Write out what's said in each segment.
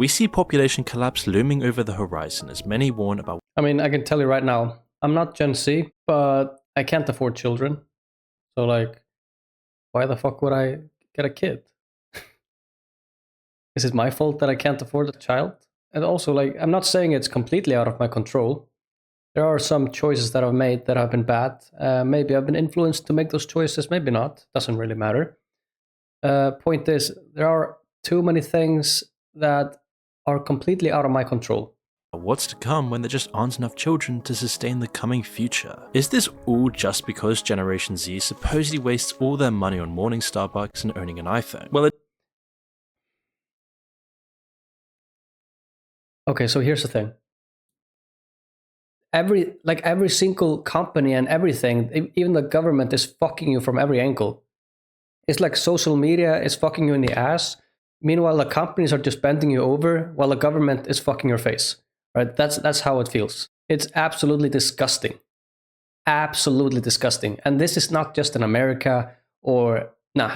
We see population collapse looming over the horizon as many warn about. I mean, I can tell you right now, I'm not Gen Z, but I can't afford children. So, like, why the fuck would I get a kid? Is it my fault that I can't afford a child? And also, like, I'm not saying it's completely out of my control. There are some choices that I've made that have been bad. Maybe I've been influenced to make those choices, maybe not. Doesn't really matter. Point is, there are too many things that are completely out of my control. What's to come when there just aren't enough children to sustain the coming future? Is this all just because Generation Z supposedly wastes all their money on morning Starbucks and owning an iPhone? Well, Okay, so here's the thing. Every single company and everything, even the government is fucking you from every angle. It's like social media is fucking you in the ass. Meanwhile, the companies are just bending you over while the government is fucking your face. Right? That's how it feels. It's absolutely disgusting. Absolutely disgusting. And this is not just in America or nah.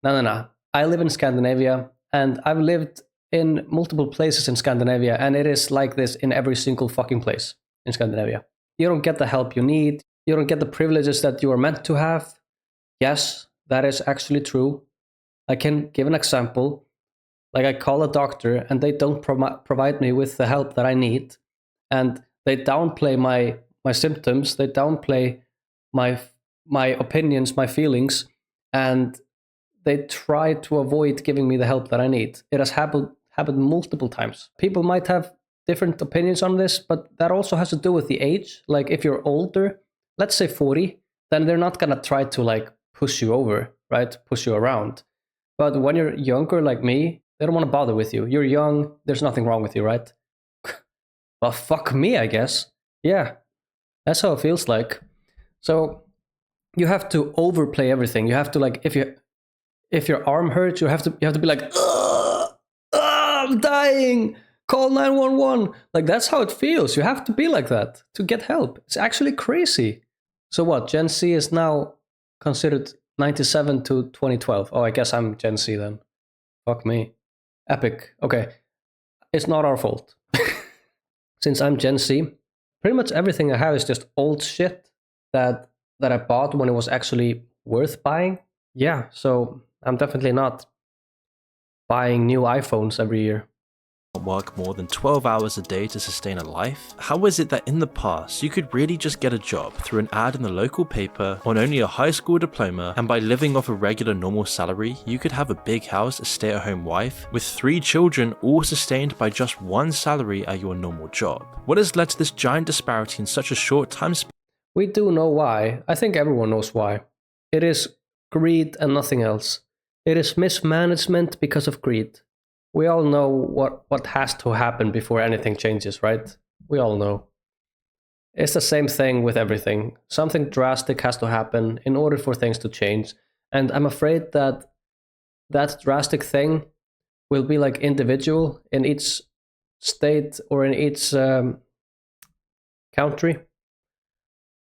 No. I live in Scandinavia and I've lived in multiple places in Scandinavia, and it is like this in every single fucking place in Scandinavia. You don't get the help you need. You don't get the privileges that you are meant to have. Yes, that is actually true. I can give an example. Like, I call a doctor and they don't provide me with the help that I need, and they downplay my symptoms. They downplay my opinions, my feelings, and they try to avoid giving me the help that I need. It has happened multiple times. People might have different opinions on this, but that also has to do with the age. Like, if you're older, let's say 40, then they're not gonna try to like push you over, right? Push you around. But when you're younger like me, they don't want to bother with you. You're young, there's nothing wrong with you, right? Well, fuck me, I guess. Yeah, that's how it feels like. So you have to overplay everything. You have to, like, if your arm hurts, you have to be like, I'm dying. Call 911. Like, that's how it feels. You have to be like that to get help. It's actually crazy. So what? Gen Z is now considered 97 to 2012. Oh, I guess I'm Gen Z then. Fuck me. Epic. Okay. It's not our fault. Since I'm Gen Z, pretty much everything I have is just old shit that I bought when it was actually worth buying. Yeah, so I'm definitely not buying new iPhones every year. work more than 12 hours a day to sustain a life? How is it that in the past you could really just get a job through an ad in the local paper on only a high school diploma, and by living off a regular normal salary you could have a big house, a stay-at-home wife, with 3 children, all sustained by just one salary at your normal job? What has led to this giant disparity in such a short time span? We do know why. I think everyone knows why. It is greed and nothing else. It is mismanagement because of greed. We all know what has to happen before anything changes, right? We all know. It's the same thing with everything. Something drastic has to happen in order for things to change. And I'm afraid that that drastic thing will be like individual in each state or in each country.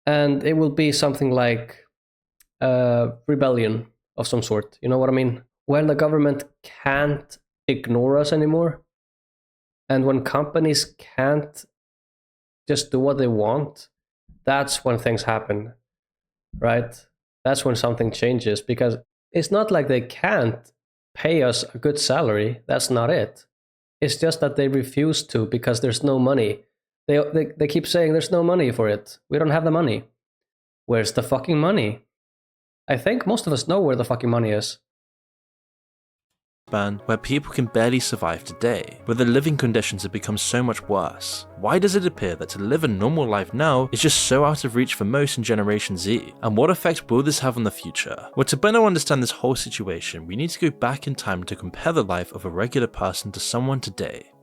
And it will be something like rebellion of some sort. You know what I mean? When the government can't ignore us anymore, and when companies can't just do what they want, that's when things happen, right? That's when something changes, because it's not like they can't pay us a good salary. That's not it. It's just that they refuse to because there's no money. They keep saying there's no money for it. We don't have the money. Where's the fucking money? I think most of us know where the fucking money is. Where people can barely survive today, where the living conditions have become so much worse. Why does it appear that to live a normal life now is just so out of reach for most in Generation Z? And what effect will this have on the future? Well, to better understand this whole situation, we need to go back in time to compare the life of a regular person to someone today.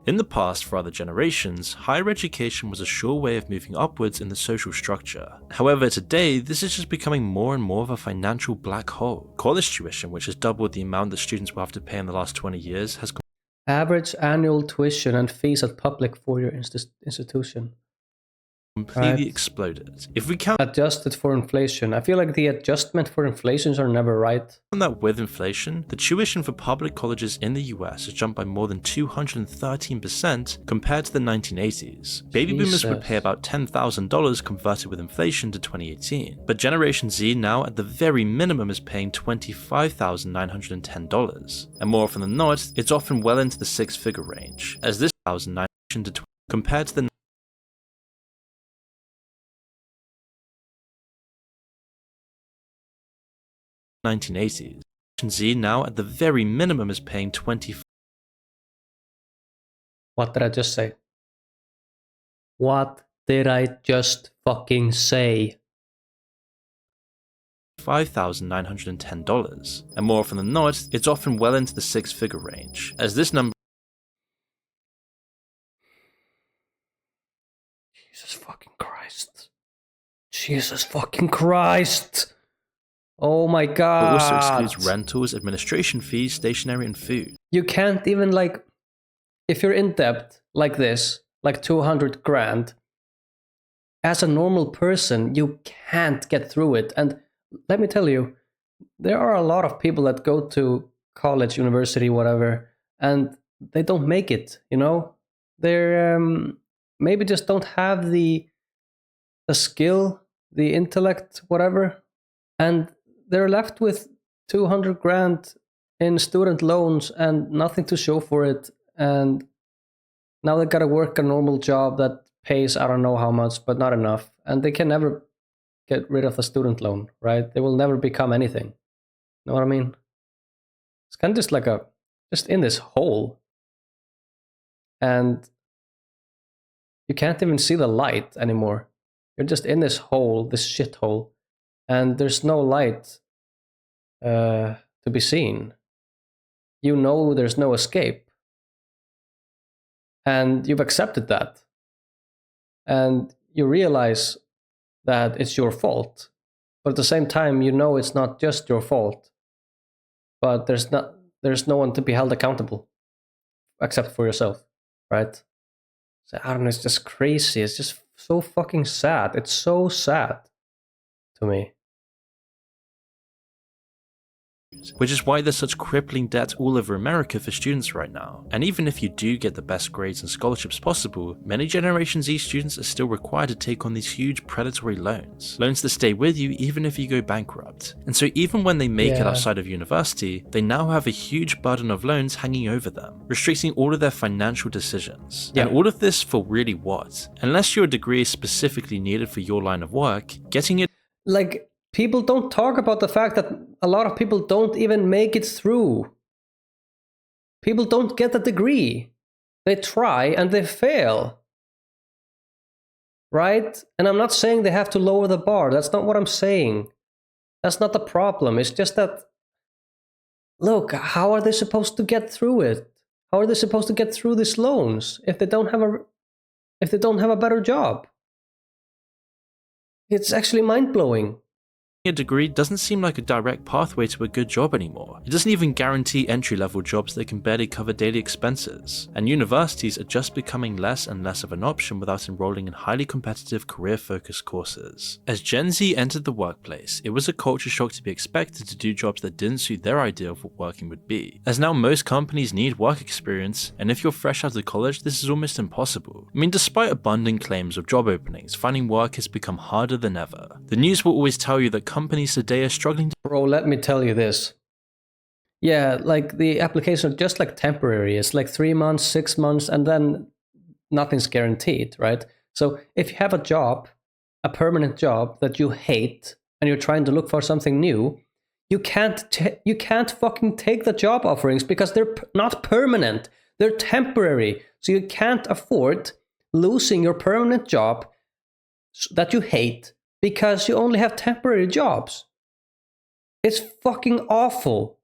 In the past, for other generations, higher education was a sure way of moving upwards in the social structure. However, today, this is just becoming more and more of a financial black hole. College tuition, which has doubled the amount that students will have to pay in the last 20 years, has average annual tuition and fees at public four-year institution. completely Right. exploded. If we count Adjusted for inflation. I feel like the adjustment for inflations are never right. that with inflation, the tuition for public colleges in the US has jumped by more than 213% compared to the 1980s. Baby boomers would pay Jesus. about $10,000 converted with inflation to 2018, but Generation Z now at the very minimum is paying $25,910. And more often than not, it's often well into the six-figure range, as this $1,900 compared to the 1980s. Z now at the very minimum is paying What did I just say? What did I just fucking say? $5,910. And more often than not, it's often well into the six-figure range, as this number Jesus fucking Christ. Jesus fucking Christ. Oh my god. also excludes rentals, administration fees, stationery, and food. You can't even like, if you're in debt like this, like 200 grand, as a normal person, you can't get through it. And let me tell you, there are a lot of people that go to college, university, whatever, and they don't make it, you know? They're maybe just don't have the skill, the intellect, whatever, and they're left with 200 grand in student loans and nothing to show for it. And now they gotta work a normal job that pays I don't know how much, but not enough. And they can never get rid of the student loan, right? They will never become anything. Know what I mean? It's kind of just like just in this hole. And you can't even see the light anymore. You're just in this hole, this shithole, and there's no light to be seen. You know there's no escape. And you've accepted that. And you realize that it's your fault. But at the same time, you know it's not just your fault. But there's no one to be held accountable except for yourself, right? So, I don't know, it's just crazy. It's just so fucking sad. It's so sad to me. Which is why there's such crippling debt all over America for students right now. And even if you do get the best grades and scholarships possible, many Generation Z students are still required to take on these huge predatory loans. Loans that stay with you even if you go bankrupt. And so even when they make it outside of university, they now have a huge burden of loans hanging over them, restricting all of their financial decisions. And all of this for really what? Unless your degree is specifically needed for your line of work, getting it like, people don't talk about the fact that a lot of people don't even make it through. People don't get a degree. They try and they fail. Right? And I'm not saying they have to lower the bar. That's not what I'm saying. That's not the problem. It's just that, look, how are they supposed to get through it? How are they supposed to get through these loans if they don't have a better job? It's actually mind-blowing. a degree doesn't seem like a direct pathway to a good job anymore. It doesn't even guarantee entry-level jobs that can barely cover daily expenses, and universities are just becoming less and less of an option without enrolling in highly competitive career-focused courses. As Gen Z entered the workplace, it was a culture shock to be expected to do jobs that didn't suit their idea of what working would be, as now most companies need work experience, and if you're fresh out of college, this is almost impossible. I mean, despite abundant claims of job openings, finding work has become harder than ever. The news will always tell you that companies today are struggling to— Bro, let me tell you this. Yeah, like the applications are just like temporary. It's like 3 months, 6 months, and then nothing's guaranteed, right? So if you have a job, a permanent job that you hate, and you're trying to look for something new, you can't fucking take the job offerings because they're not permanent. They're temporary. So you can't afford losing your permanent job that you hate because you only have temporary jobs. It's fucking awful.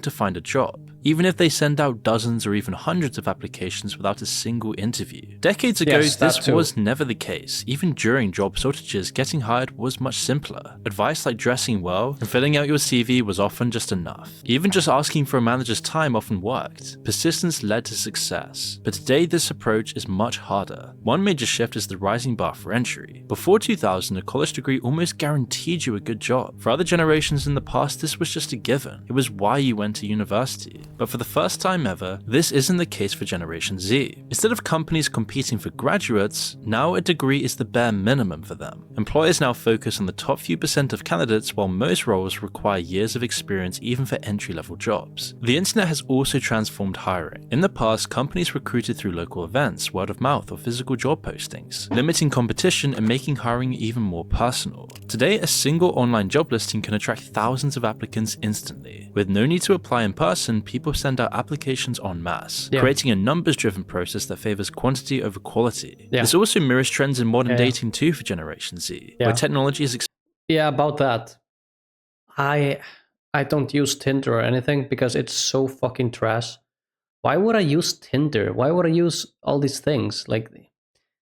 to find a job, even if they send out dozens or even hundreds of applications without a single interview. Decades ago, this was never the case. Even during job shortages, getting hired was much simpler. Advice like dressing well and filling out your CV was often just enough. Even just asking for a manager's time often worked. Persistence led to success. But today, this approach is much harder. One major shift is the rising bar for entry. Before 2000, a college degree almost guaranteed you a good job. For other generations in the past, this was just a given. It was why you went to university. But for the first time ever, this isn't the case for Generation Z. Instead of companies competing for graduates, now a degree is the bare minimum for them. Employers now focus on the top few percent of candidates, while most roles require years of experience even for entry-level jobs. The internet has also transformed hiring. In the past, companies recruited through local events, word of mouth, or physical job postings, limiting competition and making hiring even more personal. Today, a single online job listing can attract thousands of applicants instantly. With no need to apply in person, people send out applications en masse, creating a numbers-driven process that favors quantity over quality. This also mirrors trends in modern dating too for Generation Z, where technology is about that. I don't use Tinder or anything because it's so fucking trash. Why would I use Tinder? Why would I use all these things? Like,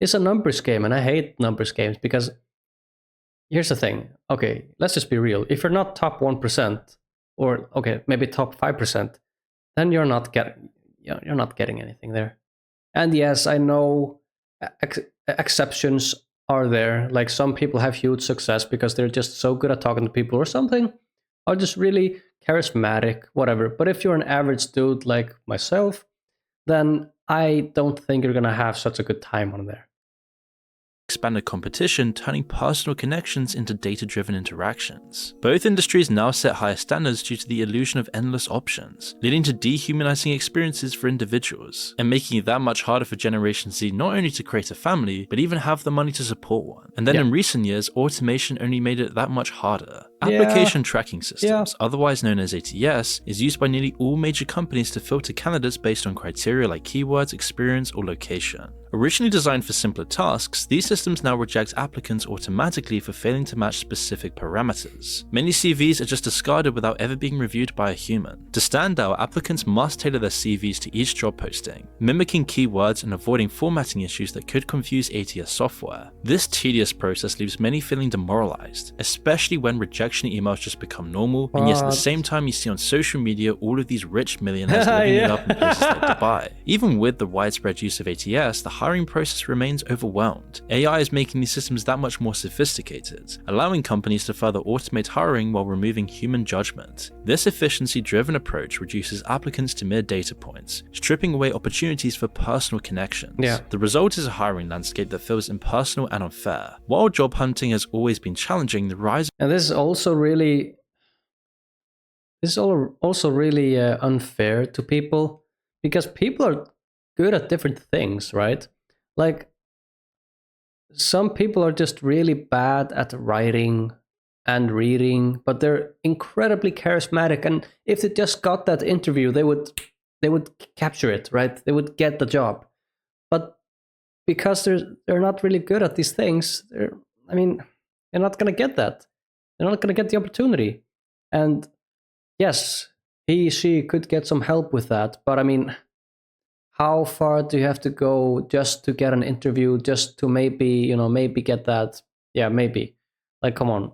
it's a numbers game, and I hate numbers games because here's the thing. Okay, let's just be real. If you're not top 1%, or okay, maybe top 5%, then you're not getting anything there. And yes, I know exceptions are there. Like, some people have huge success because they're just so good at talking to people or something, or just really charismatic, whatever. But if you're an average dude like myself, then I don't think you're gonna have such a good time on there. Expanded competition, turning personal connections into data-driven interactions. Both industries now set higher standards due to the illusion of endless options, leading to dehumanizing experiences for individuals, and making it that much harder for Generation Z not only to create a family, but even have the money to support one. And then in recent years, automation only made it that much harder. Application tracking systems, otherwise known as ATS, is used by nearly all major companies to filter candidates based on criteria like keywords, experience, or location. Originally designed for simpler tasks, these systems now reject applicants automatically for failing to match specific parameters. Many CVs are just discarded without ever being reviewed by a human. To stand out, applicants must tailor their CVs to each job posting, mimicking keywords and avoiding formatting issues that could confuse ATS software. This tedious process leaves many feeling demoralized, especially when rejection emails just become normal, and yet at the same time you see on social media all of these rich millionaires living it up in places like Dubai. Even with the widespread use of ATS, the hiring process remains overwhelmed. AI is making these systems that much more sophisticated, allowing companies to further automate hiring while removing human judgment. This efficiency-driven approach reduces applicants to mere data points, stripping away opportunities for personal connections. The result is a hiring landscape that feels impersonal and unfair. While job hunting has always been challenging, the rise and this is also really unfair to people, because people are good at different things, right? Like, some people are just really bad at writing and reading, but they're incredibly charismatic, and if they just got that interview, they would capture it, right? They would get the job. But because they're not really good at these things, they're not gonna get that. They're not gonna get the opportunity. And yes, she could get some help with that, but I mean, how far do you have to go just to get an interview, just to maybe get that? Yeah, maybe. Like, come on.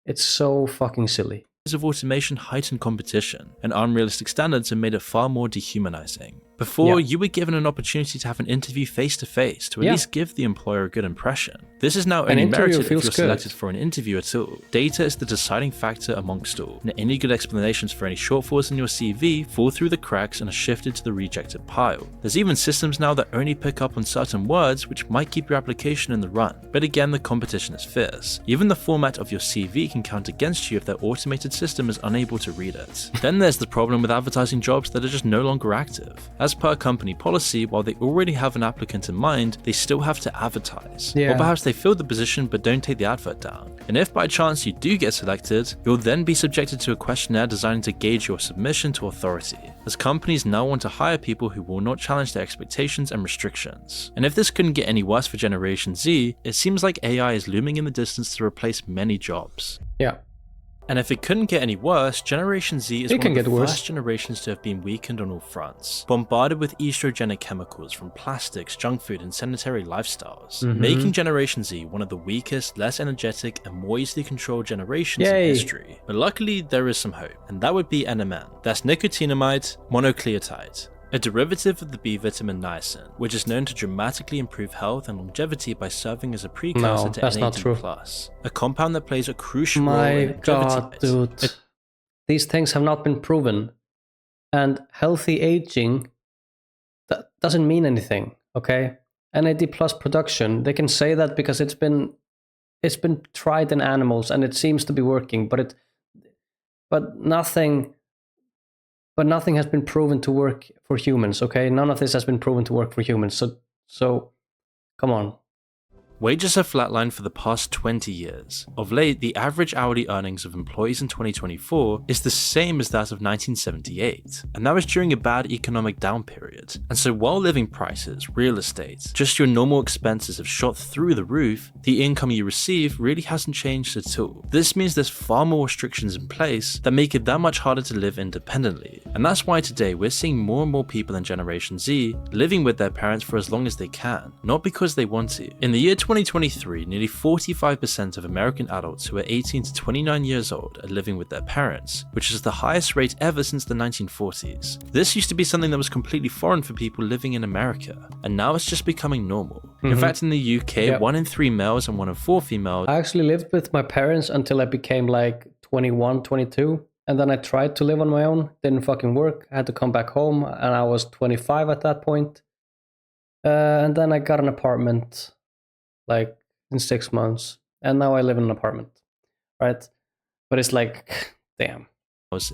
It's so fucking silly. of automation heightened competition, and unrealistic standards have made it far more dehumanizing. Before, you were given an opportunity to have an interview face-to-face to at least give the employer a good impression. This is now only merited if you're selected for an interview at all. Data is the deciding factor amongst all, and any good explanations for any shortfalls in your CV fall through the cracks and are shifted to the rejected pile. There's even systems now that only pick up on certain words which might keep your application in the run, but again the competition is fierce. Even the format of your CV can count against you if their automated system is unable to read it. Then there's the problem with advertising jobs that are just no longer active. As per company policy, while they already have an applicant in mind, they still have to advertise. Or perhaps they fill the position but don't take the advert down. And if by chance you do get selected, you'll then be subjected to a questionnaire designed to gauge your submission to authority, as companies now want to hire people who will not challenge their expectations and restrictions. And if this couldn't get any worse for Generation Z, it seems like AI is looming in the distance to replace many jobs. Yeah. And if it couldn't get any worse, Generation Z is It one can of the get worse. first generations to have been weakened on all fronts, bombarded with estrogenic chemicals from plastics, junk food, and sedentary lifestyles, making Generation Z one of the weakest, less energetic, and more easily controlled generations in history. But luckily, there is some hope, and that would be NMN. That's nicotinamide mononucleotide, a derivative of the B vitamin niacin, which is known to dramatically improve health and longevity by serving as a precursor to NAD+, a compound that plays a crucial role in longevity. God, dude. These things have not been proven. And healthy aging, that doesn't mean anything, okay? NAD+ production, they can say that because it's been tried in animals and it seems to be working, but nothing has been proven to work for humans, okay? None of this has been proven to work for humans. So come on. Wages have flatlined for the past 20 years. Of late, the average hourly earnings of employees in 2024 is the same as that of 1978, and that was during a bad economic down period. And so while living prices, real estate, just your normal expenses have shot through the roof, the income you receive really hasn't changed at all. This means there's far more restrictions in place that make it that much harder to live independently. And that's why today we're seeing more and more people in Generation Z living with their parents for as long as they can, not because they want to. In the year 2023, nearly 45% of American adults who are 18 to 29 years old are living with their parents, which is the highest rate ever since the 1940s. This used to be something that was completely foreign for people living in America, and now it's just becoming normal. In fact, in the UK, 1 in 3 males and 1 in 4 females. I actually lived with my parents until I became like 21, 22. And then I tried to live on my own, didn't fucking work. I had to come back home, and I was 25 at that point. And then I got an apartment like in 6 months, and now I live in an apartment, right? But it's like, damn.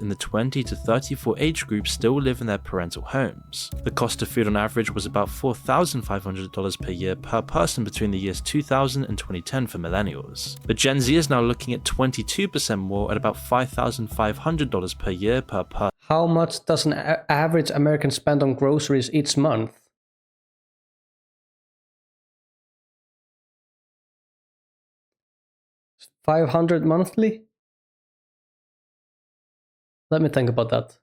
In the 20 to 34 age group still live in their parental homes. The cost of food on average was about $4,500 per year per person between the years 2000 and 2010 for millennials. But Gen Z is now looking at 22% more at about $5,500 per year per person. How much does an average American spend on groceries each month? $500 monthly? Let me think about that.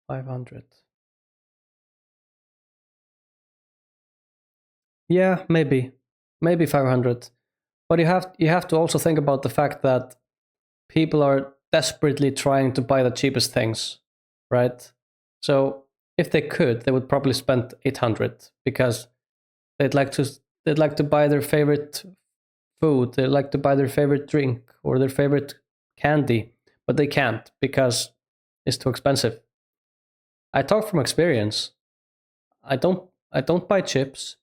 500. Yeah, maybe 500. But you have to also think about the fact that people are desperately trying to buy the cheapest things, right? So if they could, they would probably spend 800 because they'd like to buy their favorite food, they'd like to buy their favorite drink or their favorite candy, but they can't because it's too expensive. I talk from experience. I don't buy chips.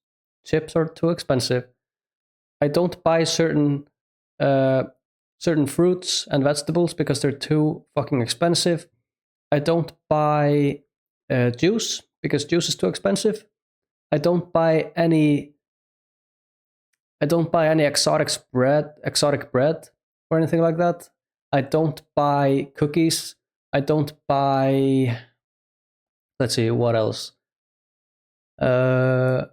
Chips are too expensive. I don't buy certain fruits and vegetables because they're too fucking expensive. I don't buy juice because juice is too expensive. I don't buy any exotic bread or anything like that. I don't buy cookies. I don't buy, let's see, what else? I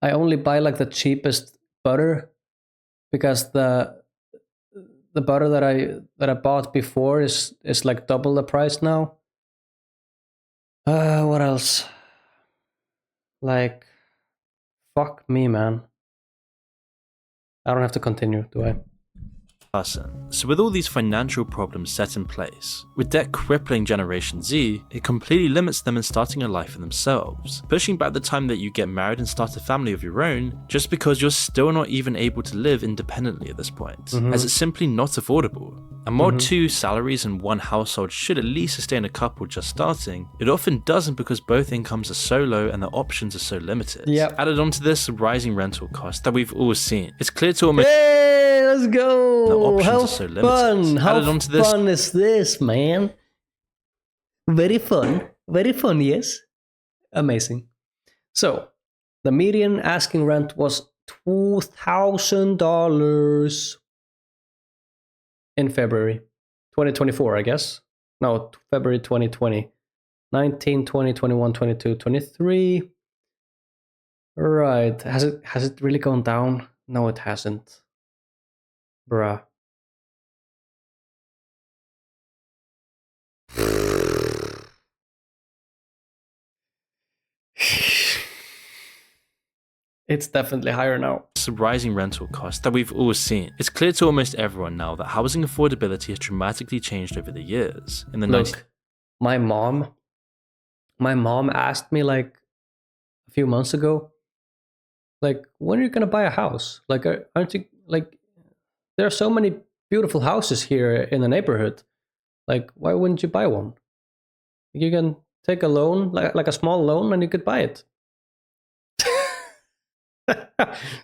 only buy like the cheapest butter because the butter that I bought before is like double the price now. What else? Like, fuck me, man. I don't have to continue, do I? So with all these financial problems set in place, with debt crippling Generation Z, it completely limits them in starting a life for themselves, pushing back the time that you get married and start a family of your own, just because you're still not even able to live independently at this point, as it's simply not affordable. And while 2 salaries in one household should at least sustain a couple just starting, it often doesn't because both incomes are so low and the options are so limited. Added onto this, rising rental costs that we've all seen. It's clear to almost— Hey, let's go! The options How are so limited. How fun is this, man? Very fun, yes. Amazing. So, the median asking rent was $2,000 in February 2024, I guess. No, February 2020. 19, 20, 21, 22, 23. Right. Has it really gone down? No, it hasn't. Bruh. It's definitely higher now. Rising rental costs that we've all seen. It's clear to almost everyone now that housing affordability has dramatically changed over the years. In the Look, my mom asked me like a few months ago, like, when are you gonna buy a house? Like, aren't you like? There are so many beautiful houses here in the neighborhood. Like, why wouldn't you buy one? You can take a loan, like a small loan, and you could buy it.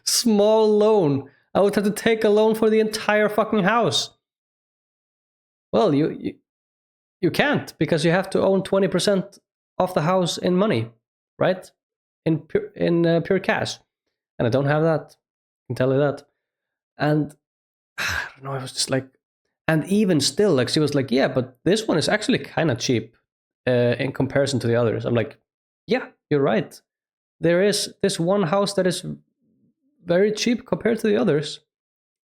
Small loan. I would have to take a loan for the entire fucking house. Well, you can't, because you have to own 20% of the house in money, right? In pure cash, and I don't have that. I can tell you that. And I don't know. I was just like, and even still, like, she was like, "Yeah, but this one is actually kind of cheap in comparison to the others." I'm like, "Yeah, you're right. There is this one house that is very cheap compared to the others,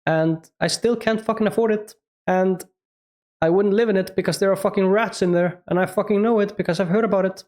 and I still can't fucking afford it, and I wouldn't live in it because there are fucking rats in there, and I fucking know it because I've heard about it."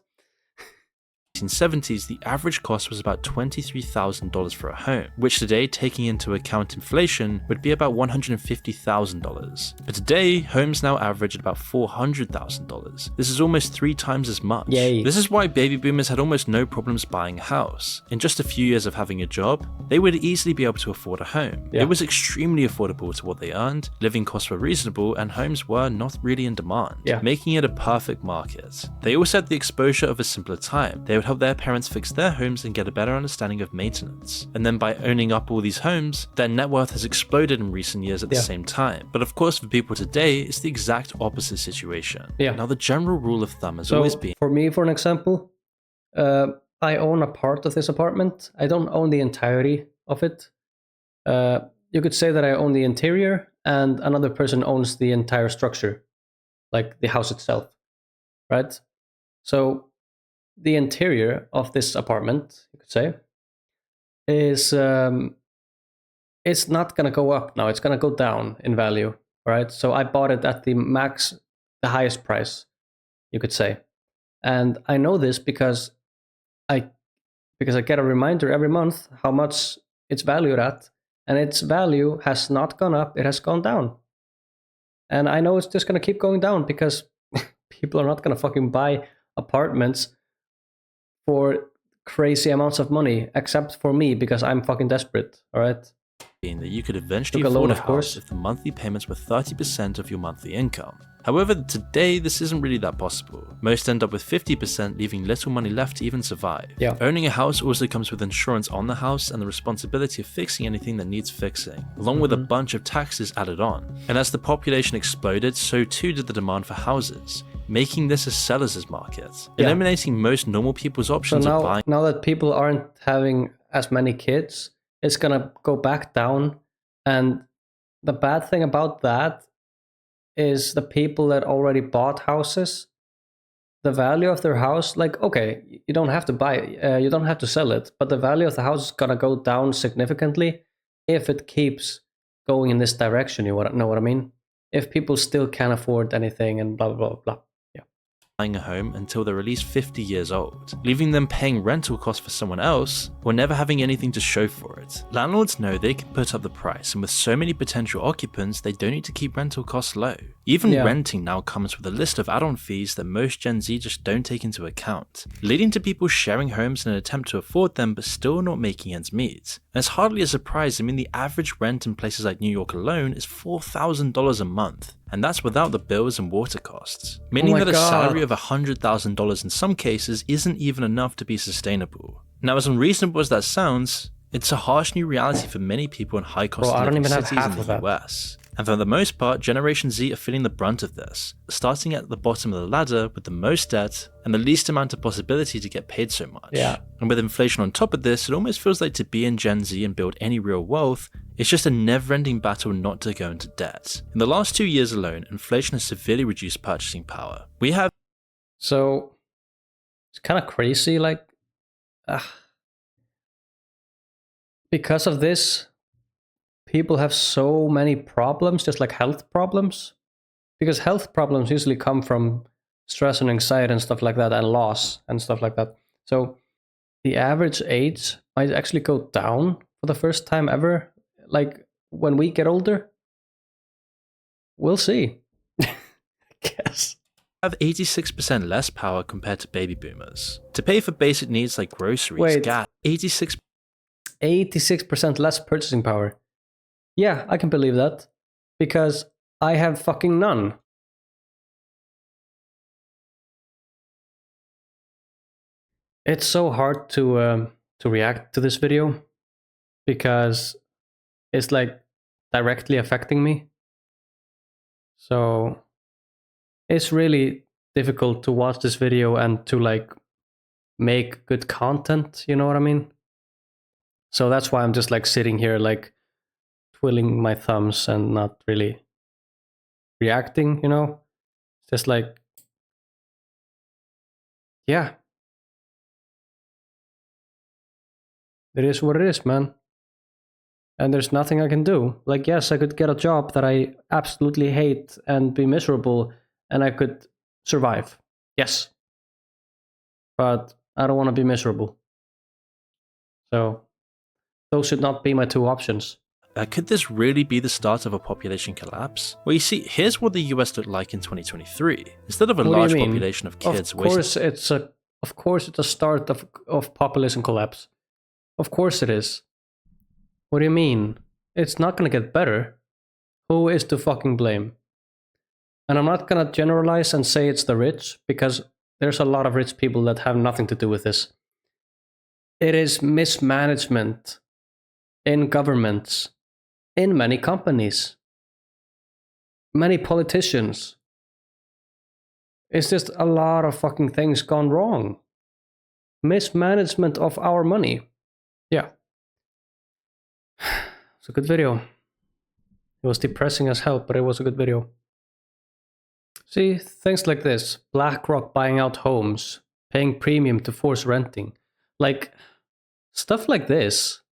1970s, the average cost was about $23,000 for a home, which today, taking into account inflation, would be about $150,000. But today, homes now average at about $400,000. This is almost 3 times as much. Yay. This is why baby boomers had almost no problems buying a house. In just a few years of having a job, they would easily be able to afford a home. Yeah. It was extremely affordable to what they earned, living costs were reasonable, and homes were not really in demand, making it a perfect market. They also had the exposure of a simpler time. They would help their parents fix their homes and get a better understanding of maintenance. And then by owning up all these homes, their net worth has exploded in recent years at the same time. But of course, for people today, it's the exact opposite situation. Now, the general rule of thumb has always been... For me, for an example, I own a part of this apartment. I don't own the entirety of it. You could say that I own the interior, and another person owns the entire structure, like the house itself, right? So the interior of this apartment, you could say, is it's not gonna go up now. It's gonna go down in value, right? So I bought it at the highest price, you could say, and I know this because I get a reminder every month how much it's valued at, and its value has not gone up; it has gone down, and I know it's just gonna keep going down because people are not gonna fucking buy apartments for crazy amounts of money, except for me, because I'm fucking desperate. All right. That you could eventually Took a afford loan, a of course. house if the monthly payments were 30% of your monthly income. However, today this isn't really that possible. Most end up with 50%, leaving little money left to even survive. Owning a house also comes with insurance on the house and the responsibility of fixing anything that needs fixing, along with a bunch of taxes added on. And as the population exploded, so too did the demand for houses, making this a seller's market, eliminating most normal people's options of buying. Now that people aren't having as many kids, it's gonna go back down, and the bad thing about that is the people that already bought houses, the value of their house, like, okay, you don't have to buy it, you don't have to sell it, but the value of the house is gonna go down significantly if it keeps going in this direction. You know what I mean? If people still can't afford anything and blah blah blah blah. Buying a home until they're at least 50 years old, leaving them paying rental costs for someone else or never having anything to show for it. Landlords know they can put up the price, and with so many potential occupants, they don't need to keep rental costs low. Even renting now comes with a list of add-on fees that most Gen Z just don't take into account, leading to people sharing homes in an attempt to afford them but still not making ends meet. And it's hardly a surprise. I mean, the average rent in places like New York alone is $4,000 a month, and that's without the bills and water costs, meaning that a salary of $100,000 in some cases isn't even enough to be sustainable. Now, as unreasonable as that sounds, it's a harsh new reality for many people in high-cost living cities in the US. And for the most part, Generation Z are feeling the brunt of this, starting at the bottom of the ladder with the most debt and the least amount of possibility to get paid so much. And with inflation on top of this, it almost feels like to be in Gen Z and build any real wealth, it's just a never-ending battle not to go into debt. In the last 2 years alone, inflation has severely reduced purchasing power. So it's kind of crazy, like, because of this, people have so many problems, just like health problems, because health problems usually come from stress and anxiety and stuff like that, and loss and stuff like that. So the average age might actually go down for the first time ever, like when we get older. We'll see. I guess. Have 86% less power compared to baby boomers. To pay for basic needs like groceries, Wait. gas, 86% less purchasing power. Yeah, I can believe that. Because I have fucking none. It's so hard to react to this video because it's like directly affecting me. So it's really difficult to watch this video and to like make good content, you know what I mean? So that's why I'm just like sitting here like twiddling my thumbs and not really reacting, you know? Just like, yeah. It is what it is, man. And there's nothing I can do. Like, yes, I could get a job that I absolutely hate and be miserable, and I could survive. Yes. But I don't want to be miserable. So, those should not be my two options. Could this really be the start of a population collapse? Well, you see, here's what the US looked like in 2023. Instead of a large population of kids Of course it's a start of population collapse. Of course it is. What do you mean? It's not gonna get better. Who is to fucking blame? And I'm not gonna generalize and say it's the rich, because there's a lot of rich people that have nothing to do with this. It is mismanagement in governments, in many companies, many politicians. It's just a lot of fucking things gone wrong. Mismanagement of our money. Yeah. It's a good video. It was depressing as hell, but it was a good video. See, things like this. BlackRock buying out homes, paying premium to force renting. Like, stuff like this.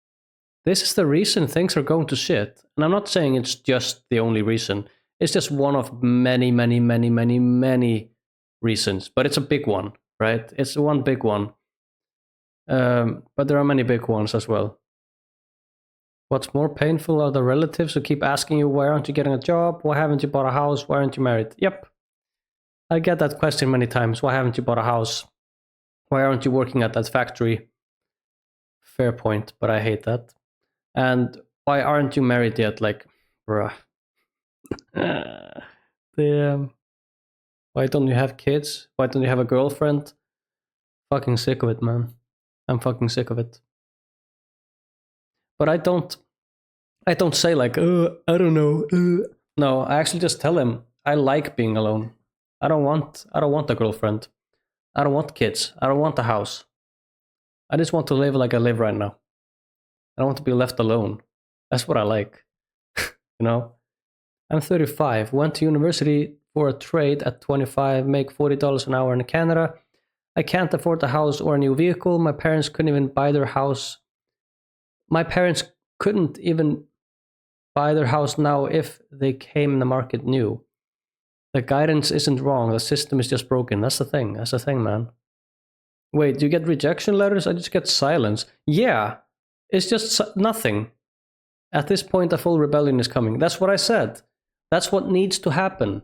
This is the reason things are going to shit. And I'm not saying it's just the only reason. It's just one of many, many, many, many, many reasons. But it's a big one, right? It's one big one. But there are many big ones as well. What's more painful are the relatives who keep asking you, why aren't you getting a job? Why haven't you bought a house? Why aren't you married? Yep. I get that question many times. Why haven't you bought a house? Why aren't you working at that factory? Fair point, but I hate that. And why aren't you married yet? Like, bruh. Why don't you have kids? Why don't you have a girlfriend? Fucking sick of it, man. I'm fucking sick of it. But I don't say like, I don't know. No, I actually just tell him I like being alone. I don't want a girlfriend. I don't want kids. I don't want a house. I just want to live like I live right now. I don't want to be left alone. That's what I like. You know? I'm 35, went to university for a trade at 25, make $40 an hour in Canada. I can't afford a house or a new vehicle. My parents couldn't even buy their house. My parents couldn't even buy their house now if they came in the market new. The guidance isn't wrong. The system is just broken. That's the thing. That's the thing, man. Wait, do you get rejection letters? I just get silence. Yeah, it's just nothing. At this point, a full rebellion is coming. That's what I said. That's what needs to happen.